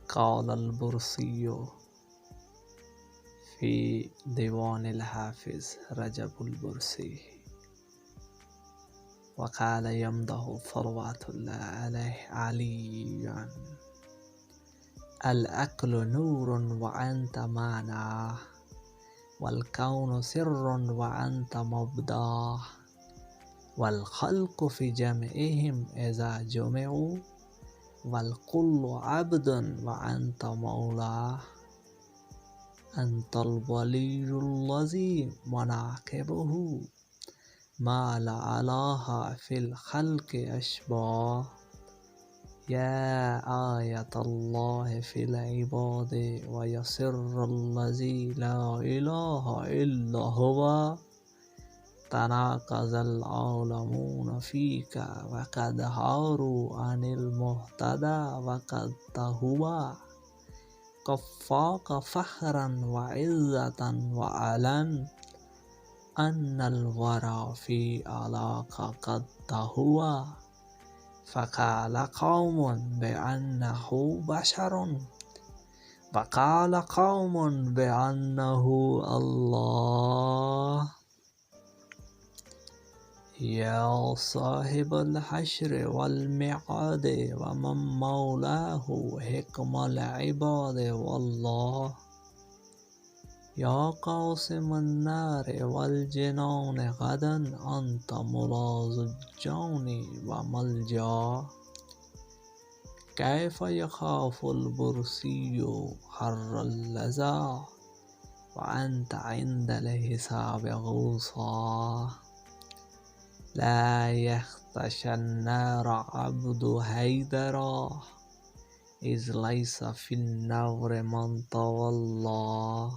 قال البرصي في ديوان الحافظ رجب البرصي، وقال يمدح صلوات الله عليه عليا: الأكل نور وأنت معنى، والكون سر وأنت مبداه، والخلق في جمعهم إذا جمعوا، والكل عبد وأنت مولاه. أنت الولي الذي مناقبه ما لا إله في الخلق أشباه، يا آية الله في العباد ويسر الذي لا إله إلا هو. تناقض العالمون فيك وقد هاروا عن المهتدى وقد تهوى، كفاك فخرا وعزة وعلا، أن الورى في علاك قد تهوى. فقال قوم بأنه بشر، وقال قوم بأنه الله. يا صاحب الحشر والميعاد ومن مولاه حكم العباد والله، يا قاسم النار والجنان غدا أنت ملاذ الجون وملجاه. كيف يخاف البرصي حر اللظى وأنت عند الحساب غوصا، لا يخشى النار عبد حيدرا إذ ليس في النار من تولى.